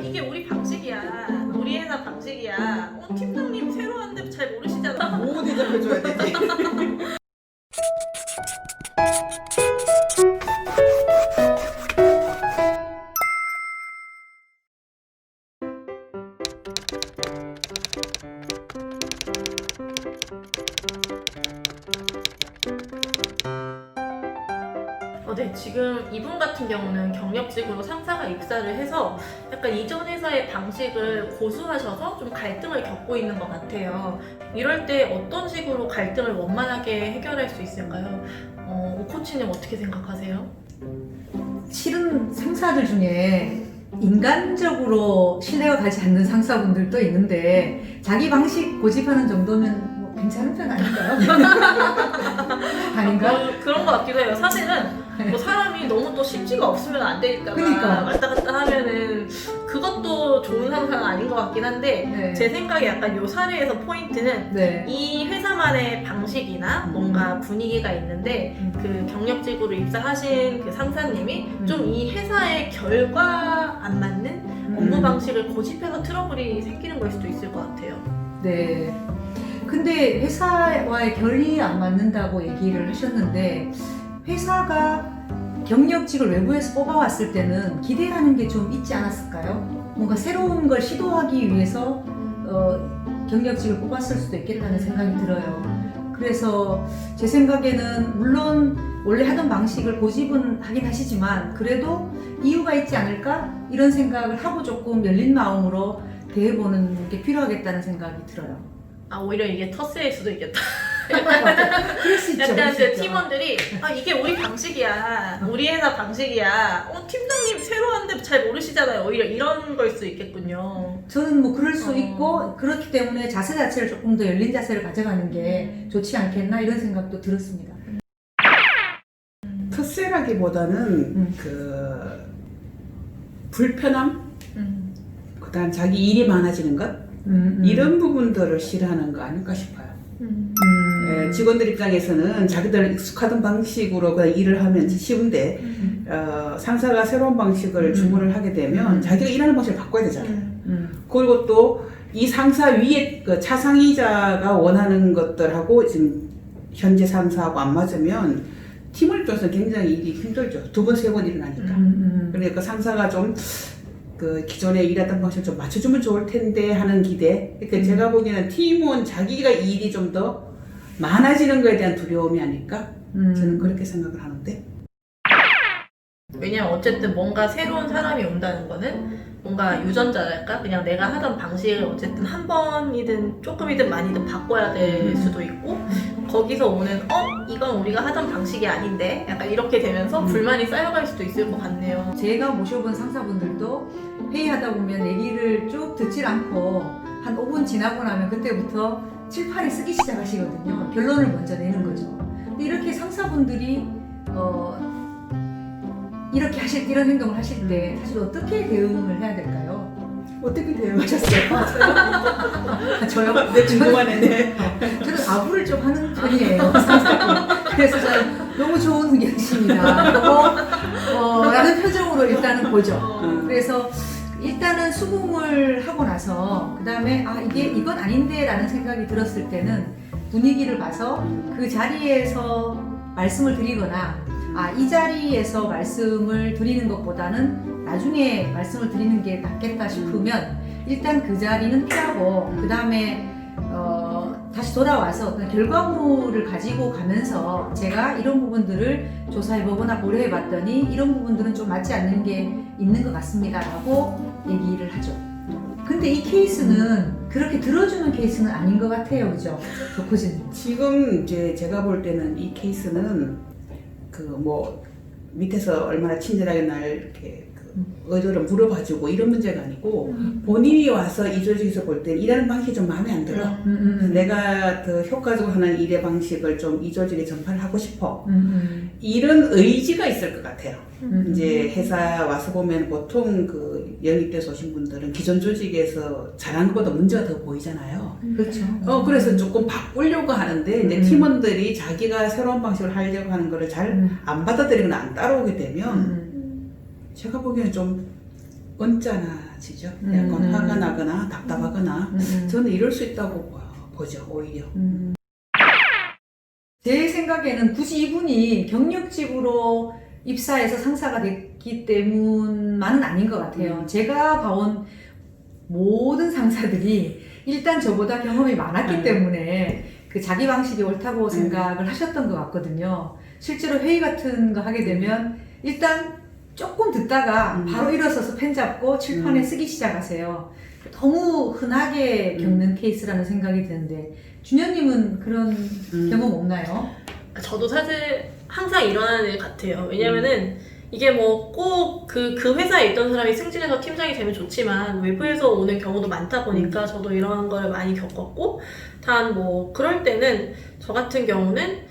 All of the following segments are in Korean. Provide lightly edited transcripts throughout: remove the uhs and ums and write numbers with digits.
이게 우리 방식이야. 우리 회사 방식이야. 팀장님 새로 왔는데 잘 모르시잖아. 뭐 대접해줘야 되지? 네, 지금 이분 같은 경우는 경력직으로 상사가 입사를 해서 약간 이전 회사의 방식을 고수하셔서 좀 갈등을 겪고 있는 것 같아요. 이럴 때 어떤 식으로 갈등을 원만하게 해결할 수 있을까요? 오코치님 어떻게 생각하세요? 실은 상사들 중에 인간적으로 신뢰가 가지 않는 상사분들도 있는데 자기 방식 고집하는 정도면 뭐 괜찮은 편 아닌가요? 아닌가? 그런 것 같기도 해요. 사실은 뭐 사람이 너무 또 심지가 없으면 안 되니까 막 그러니까. 왔다 갔다 하면은 그것도 좋은 상사는 아닌 것 같긴 한데 네. 제 생각에 약간 요 사례에서 포인트는 네. 이 회사만의 방식이나 뭔가 분위기가 있는데 그 경력직으로 입사하신 그 상사님이 좀 이 회사의 결과 안 맞는 업무 방식을 고집해서 트러블이 생기는 걸 수도 있을 것 같아요. 네. 근데 회사와의 결이 안 맞는다고 얘기를 하셨는데 회사가 경력직을 외부에서 뽑아왔을 때는 기대하는 게 좀 있지 않았을까요? 뭔가 새로운 걸 시도하기 위해서 경력직을 뽑았을 수도 있겠다는 생각이 들어요. 그래서 제 생각에는 물론 원래 하던 방식을 고집은 하긴 하시지만 그래도 이유가 있지 않을까? 이런 생각을 하고 조금 열린 마음으로 대해보는 게 필요하겠다는 생각이 들어요. 오히려 이게 터스일 수도 있겠다. 그럴 수 있죠. 약간 그럴 수 그 있죠. 팀원들이 이게 우리 방식이야. 우리 회사 방식이야. 팀장님 새로 왔는데 잘 모르시잖아요. 오히려 이런 걸 수 있겠군요. 저는 뭐 그럴 수 어. 있고 그렇기 때문에 자세 자체를 조금 더 열린 자세를 가져가는 게 좋지 않겠나 이런 생각도 들었습니다. 터세라기보다는 그 불편함, 그다음 자기 일이 많아지는 것 이런 부분들을 싫어하는 거 아닐까 싶어요. 직원들 입장에서는 자기들 익숙하던 방식으로 그냥 일을 하면 쉬운데 상사가 새로운 방식을 주문을 하게 되면 자기가 일하는 방식을 바꿔야 되잖아요. 그리고 또 이 상사 위에 그 차상위자가 원하는 것들하고 지금 현재 상사하고 안 맞으면 팀을 입장에서 굉장히 일이 힘들죠. 두 번, 세 번 일어나니까. 그러니까 상사가 좀 그 기존에 일하던 방식을 좀 맞춰주면 좋을 텐데 하는 기대. 그러니까 제가 보기에는 팀은 자기가 일이 좀 더 많아지는 거에 대한 두려움이 아닐까? 저는 그렇게 생각을 하는데. 왜냐면 어쨌든 뭔가 새로운 사람이 온다는 거는 뭔가 유전자랄까? 그냥 내가 하던 방식을 어쨌든 한 번이든 조금이든 많이든 바꿔야 될 수도 있고 거기서 오는 이건 우리가 하던 방식이 아닌데 약간 이렇게 되면서 불만이 쌓여갈 수도 있을 것 같네요. 제가 모셔본 상사분들도 회의하다 보면 얘기를 쭉 듣질 않고 한 5분 지나고 나면 그때부터 칠판에 쓰기 시작하시거든요. 결론을 먼저 내는 거죠. 근데 이렇게 상사분들이 이렇게 이런 행동을 하실 때 사실 어떻게 대응을 해야 될까요? 어떻게 대응하셨어요? 저요? 네, 궁금하네. 네. 저는 아부를 좀 하는 편이에요. 상사님. 그래서 저는 너무 좋은 의견이십니다. 라는 표정으로 일단은 보죠. 그래서 일단은 수긍을 하고 나서 그 다음에 이건 아닌데 라는 생각이 들었을 때는 분위기를 봐서 그 자리에서 말씀을 드리거나 이 자리에서 말씀을 드리는 것보다는 나중에 말씀을 드리는 게 낫겠다 싶으면 일단 그 자리는 피하고 그 다음에 다시 돌아와서 어떤 결과물을 가지고 가면서 제가 이런 부분들을 조사해보거나 고려해봤더니 이런 부분들은 좀 맞지 않는 게 있는 것 같습니다 라고 얘기를 하죠. 근데 이 케이스는 그렇게 들어주는 케이스는 아닌 것 같아요. 그죠? 조코즈님. 지금 이제 제가 볼 때는 이 케이스는 그 뭐 밑에서 얼마나 친절하게 날 이렇게 의도를 물어봐주고 이런 문제가 아니고 본인이 와서 이조직에서 볼 때 일하는 방식이 좀 마음에 안 들어. 내가 그 효과적으로 하는 일의 방식을 좀 이조직에 전파를 하고 싶어. 이런 의지가 있을 것 같아요. 이제 회사 와서 보면 보통 그 영입돼서 오신 분들은 기존 조직에서 잘하는 것보다 문제가 더 보이잖아요. 그렇죠. 그래서 조금 바꾸려고 하는데 이제 팀원들이 자기가 새로운 방식으로 하려고 하는 거를 잘 안 받아들이거나 안 따라오게 되면 제가 보기에는 좀 언짢아 많아지죠. 약간 화가 나거나 답답하거나 저는 이럴 수 있다고 보죠, 오히려. 제 생각에는 굳이 이분이 경력직으로 입사해서 상사가 됐기 때문만은 아닌 것 같아요. 제가 봐온 모든 상사들이 일단 저보다 경험이 많았기 때문에 그 자기 방식이 옳다고 생각을 하셨던 것 같거든요. 실제로 회의 같은 거 하게 되면 일단 조금 듣다가 바로 일어서서 펜 잡고 칠판에 쓰기 시작하세요. 너무 흔하게 겪는 케이스라는 생각이 드는데 준현님은 그런 경험 없나요? 저도 사실 항상 일어나는 일 같아요. 왜냐면은 이게 뭐 꼭 그 회사에 있던 사람이 승진해서 팀장이 되면 좋지만 외부에서 오는 경우도 많다 보니까 저도 이런 걸 많이 겪었고, 단 뭐 그럴 때는 저 같은 경우는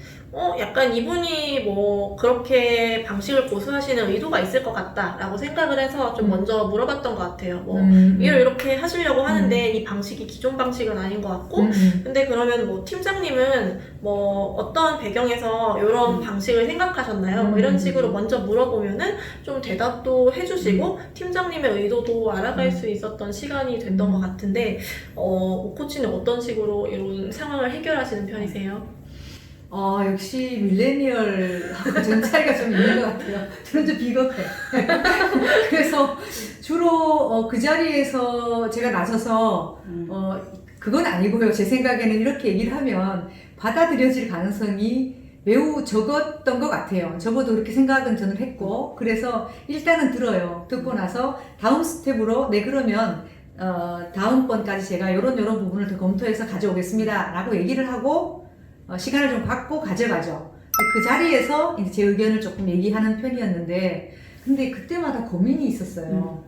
약간 이분이 뭐 그렇게 방식을 고수하시는 의도가 있을 것 같다라고 생각을 해서 좀 먼저 물어봤던 것 같아요. 뭐 이렇게 하시려고 하는데 이 방식이 기존 방식은 아닌 것 같고, 근데 그러면 뭐 팀장님은 뭐 어떤 배경에서 이런 방식을 생각하셨나요? 뭐 이런 식으로 먼저 물어보면은 좀 대답도 해주시고 팀장님의 의도도 알아갈 수 있었던 시간이 됐던 것 같은데, 오코치는 어떤 식으로 이런 상황을 해결하시는 편이세요? 역시 밀레니얼하고 전 차이가 좀 있는 것 같아요. 저는 좀 비겁해. 그래서 주로 그 자리에서 제가 나서서 그건 아니고요. 제 생각에는 이렇게 얘기를 하면 받아들여질 가능성이 매우 적었던 것 같아요. 적어도 그렇게 생각은 저는 했고, 그래서 일단은 들어요. 듣고 나서 다음 스텝으로 그러면 다음번까지 제가 이런 부분을 더 검토해서 가져오겠습니다 라고 얘기를 하고 시간을 좀 갖고 가져가죠. 그 자리에서 이제 제 의견을 조금 얘기하는 편이었는데, 근데 그때마다 고민이 있었어요.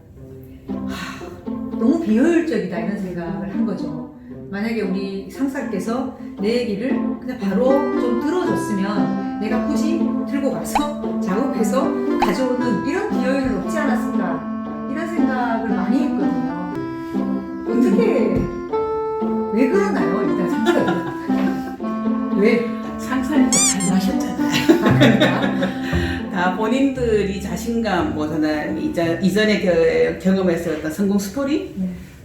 너무 비효율적이다 이런 생각을 한 거죠. 만약에 우리 상사께서 내 얘기를 그냥 바로 좀 들어줬으면 내가 굳이 들고 가서 작업해서 가져오는 이런 비효율은 없지 않았을까 이런 생각을 많이 했거든요. 어떻게 왜 그러나요? 일단 상사들 왜? 상사니까 잘 마셨잖아요. 다 본인들이 자신감, 이전에 경험했었던 성공 스토리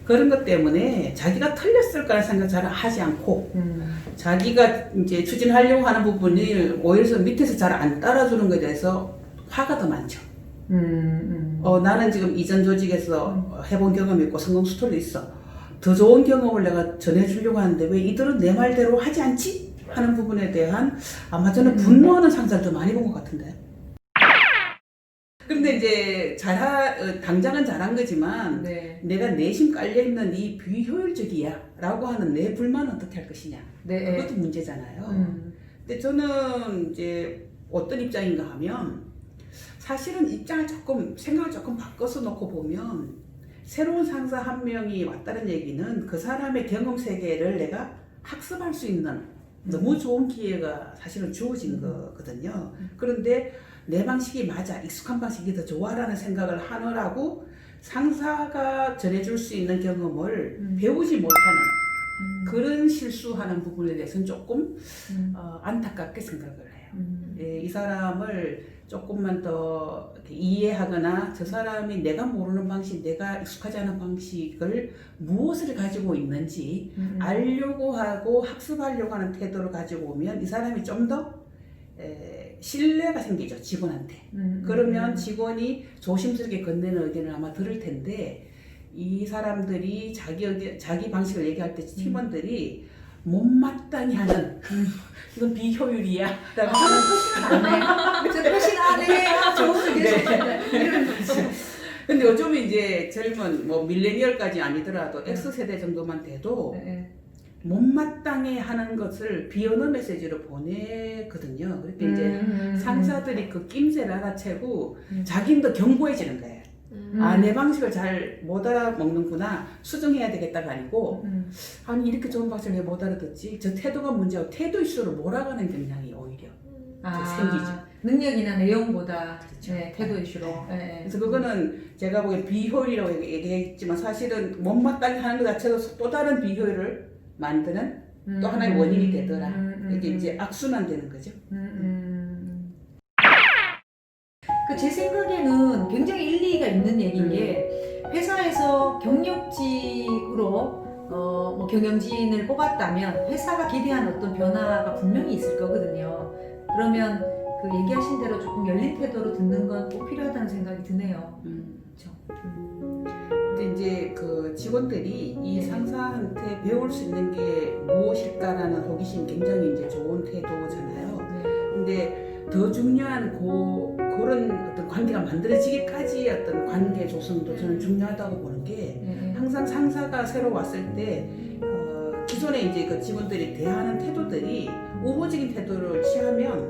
그런 것 때문에 자기가 틀렸을 거라는 생각 잘 하지 않고 자기가 이제 추진하려고 하는 부분이 오히려 밑에서 잘 안 따라주는 것에 대해서 화가 더 많죠. 나는 지금 이전 조직에서 해본 경험이 있고 성공 스토리 있어. 더 좋은 경험을 내가 전해주려고 하는데 왜 이들은 내 말대로 하지 않지? 하는 부분에 대한 아마 저는 분노하는 상사를 더 많이 본 것 같은데. 그런데 이제 당장은 잘한 거지만 내가 내심 깔려있는 이 비효율적이야 라고 하는 내 불만은 어떻게 할 것이냐. 그것도 문제잖아요. 근데 저는 이제 어떤 입장인가 하면 사실은 생각을 조금 바꿔서 놓고 보면 새로운 상사 한 명이 왔다는 얘기는 그 사람의 경험 세계를 내가 학습할 수 있는 너무 좋은 기회가 사실은 주어진 거거든요. 그런데 내 방식이 맞아, 익숙한 방식이 더 좋아라는 생각을 하느라고 상사가 전해줄 수 있는 경험을 배우지 못하는 그런 실수하는 부분에 대해서는 조금 안타깝게 생각을 해요. 이 사람을 조금만 더 이해하거나 저 사람이 내가 모르는 방식, 내가 익숙하지 않은 방식을 무엇을 가지고 있는지 알려고 하고 학습하려고 하는 태도를 가지고 오면 이 사람이 좀 더 신뢰가 생기죠, 직원한테. 그러면 직원이 조심스럽게 건네는 의견을 아마 들을 텐데 이 사람들이 자기 방식을 얘기할 때 팀원들이 못마땅히 하는 이건 비효율이야 라고 하는 저 표신 안 해. 좋은 이런 거죠. 근데 요즘에 이제 젊은 밀레니얼까지 아니더라도 X세대 정도만 돼도 못마땅해 하는 것을 비언어 메시지로 보내거든요. 그러니까 이제 상사들이 그 낌새를 알아채고 자기는 더 견고해지는 거예요. 내 방식을 잘 못 알아먹는구나, 수정해야 되겠다가 아니고 아니 이렇게 좋은 방식을 왜 못 알아듣지? 저 태도가 문제고 태도 이슈로 몰아가는 경향이 오히려 생기죠. 능력이나 내용보다 그렇죠. 태도 이슈로. 그래서 그거는 제가 보기엔 비효율이라고 얘기했지만 사실은 못마땅히 하는 것 자체도 또 다른 비효율을 만드는 또 하나의 원인이 되더라. 이게 이제 악순환되는 거죠. 제 생각에는 굉장히 일리가 있는 얘기인 게 회사에 회사에서 경력직으로 뭐 경영진을 뽑았다면 회사가 기대하는 어떤 변화가 분명히 있을 거거든요. 그러면 그 얘기하신 대로 조금 열린 태도로 듣는 건 꼭 필요하다는 생각이 드네요. 그렇죠. 근데 이제 그 직원들이 이 상사한테 배울 수 있는 게 무엇일까라는 호기심 굉장히 이제 좋은 태도잖아요. 근데 더 중요한 그런 어떤 관계가 만들어지기까지 어떤 관계 조성도 저는 중요하다고 보는 게 항상 상사가 새로 왔을 때 기존에 이제 그 직원들이 대하는 태도들이 우호적인 태도를 취하면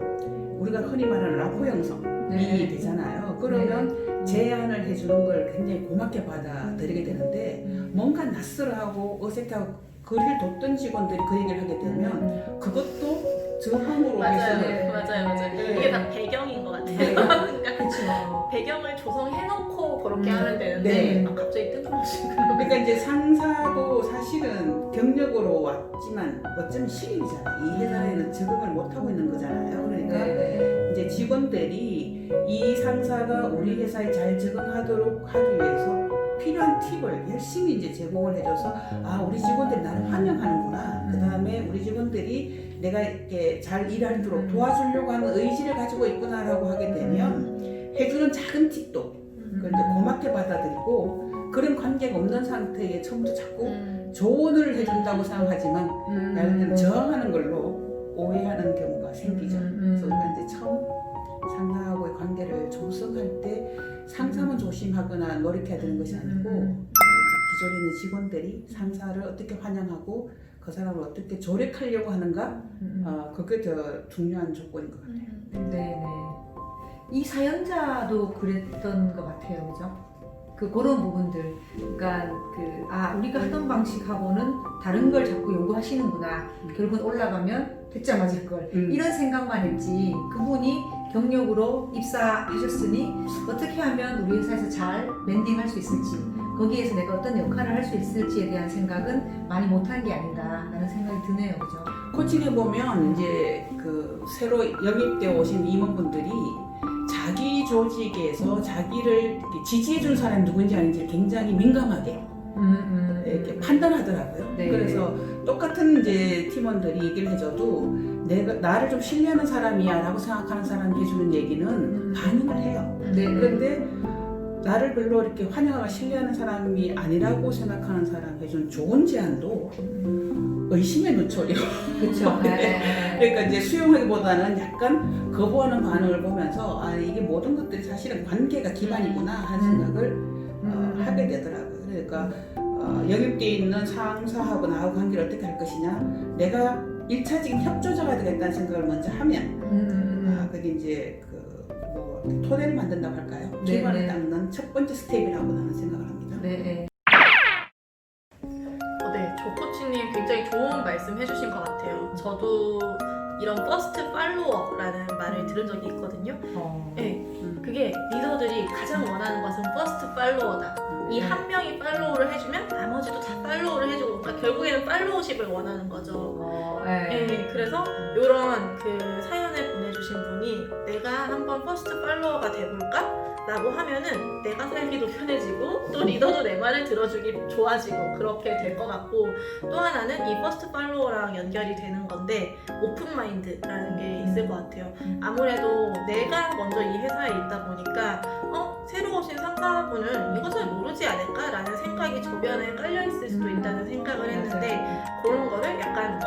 우리가 흔히 말하는 라포 형성이 되잖아요. 그러면 제안을 해주는 걸 굉장히 고맙게 받아들이게 되는데 뭔가 낯설어하고 어색하고 거리를 뒀던 직원들이 그 얘기를 하게 되면 그것도 저항으로 맞아요. 네. 이게 다 배경인 것 같아요. 네. 그러니까 그렇죠. 배경을 조성해놓고 그렇게 하면 되는데 네. 갑자기 뜬금없이 그러니까 이제 상사도 사실은 경력으로 왔지만 어쩌면 신입이잖아요. 이 회사에는 적응을 못하고 있는 거잖아요. 그러니까 이제 직원들이 이 상사가 우리 회사에 잘 적응하도록 하기 위해서 필요한 팁을 열심히 이제 제공을 해줘서 아 우리 직원들이 나를 환영하는구나. 그 다음에 우리 직원들이 내가 이렇게 잘 일하도록 도와주려고 하는 의지를 가지고 있구나라고 하게 되면 해주는 작은 팁도 그걸 이제 고맙게 받아들이고 그런 관계가 없는 상태에 처음부터 자꾸 조언을 해준다고 생각하지만 나는 저항하는 걸로 오해하는 경우가 생기죠. 그래서 우리가 이제 처음 상사하고의 관계를 조성할 때 상사만 조심하거나 노력해야 되는 것이 아니고 기존에 있는 직원들이 상사를 어떻게 환영하고 그 사람을 어떻게 조력하려고 하는가 그게 더 중요한 조건인 것 같아요. 네네. 이 사연자도 그랬던 것 같아요, 그죠? 그런 부분들, 그러니까 우리가 하던 방식하고는 다른 걸 자꾸 요구하시는구나. 결국은 올라가면 듣자 맞을 걸 이런 생각만 했지. 그분이 경력으로 입사하셨으니 어떻게 하면 우리 회사에서 잘 랜딩할 수 있을지, 거기에서 내가 어떤 역할을 할 수 있을지에 대한 생각은 많이 못한 게 아닌가라는 생각이 드네요, 그죠? 코칭해 보면 이제 그 새로 영입되어 오신 임원분들이 자기 조직에서 자기를 지지해준 사람이 누군지 아닌지 굉장히 민감하게 이렇게 판단하더라고요. 네. 그래서 똑같은 이제 팀원들이 얘기를 해줘도 나를 좀 신뢰하는 사람이야라고 생각하는 사람이 해주는 얘기는 반응을 해요. 네. 그런데 나를 별로 이렇게 환영하고 신뢰하는 사람이 아니라고 생각하는 사람이 해준 좋은 제안도 의심의 눈초리로. 그렇죠. 그러니까 이제 수용하기보다는 약간 거부하는 반응을 보면서 아 이게 모든 것들이 사실은 관계가 기반이구나 하는 생각을 하게 되더라고요. 그러니까 영입되어 있는 상사하고 나하고 관계를 어떻게 할 것이냐, 내가 1차적인 협조자가 되겠다는 생각을 먼저 하면 그게 이제 뭐 토대를 만든다고 할까요? 네, 기반을 네. 닦는 첫 번째 스텝이라고 나는 생각을 합니다. 네. 네, 조코치님 굉장히 좋은 말씀 해주신 것 같아요. 저도 이런 퍼스트 팔로워라는 말을 들은 적이 있거든요. 네, 그게 리더들이 가장 원하는 것은 퍼스트 팔로워다. 이 한 명이 팔로우를 해주면 나머지도 다 팔로우를 해주고, 그러니까 결국에는 팔로우십을 원하는 거죠. 네, 그래서 이런 그 사연을 보내주신 분이 내가 한번 퍼스트 팔로워가 돼볼까? 라고 하면은 내가 살기도 편해지고 또 리더도 내 말을 들어주기 좋아지고 그렇게 될 것 같고, 또 하나는 이 퍼스트 팔로워랑 연결이 되는 건데 오픈 마인드라는 게 있을 것 같아요. 아무래도 내가 먼저 이 회사에 있다 보니까 새로 오신 상사분은 이거 잘 모르지 않을까? 라는 생각이 주변에 깔려있을 수도 있다는 생각을 했는데, 그런 거를 약간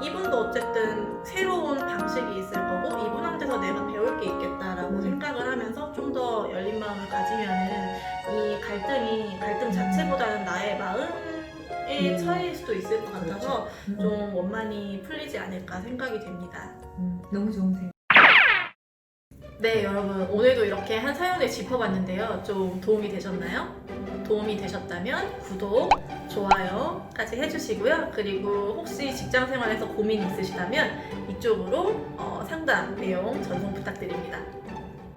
이분도 어쨌든 새로운 방식이 있을 거고 이분한테서 내가 배울 게 있겠다라고 생각을 하면서 좀 더 열린 마음을 가지면은 이 갈등 자체보다는 나의 마음의 차이일 수도 있을 것 같아서 좀 원만히 풀리지 않을까 생각이 됩니다. 너무 좋은 생각. 네, 여러분 오늘도 이렇게 한 사연을 짚어봤는데요. 좀 도움이 되셨나요? 도움이 되셨다면 구독, 좋아요까지 해주시고요. 그리고 혹시 직장생활에서 고민이 있으시다면 이쪽으로 상담 내용 전송 부탁드립니다.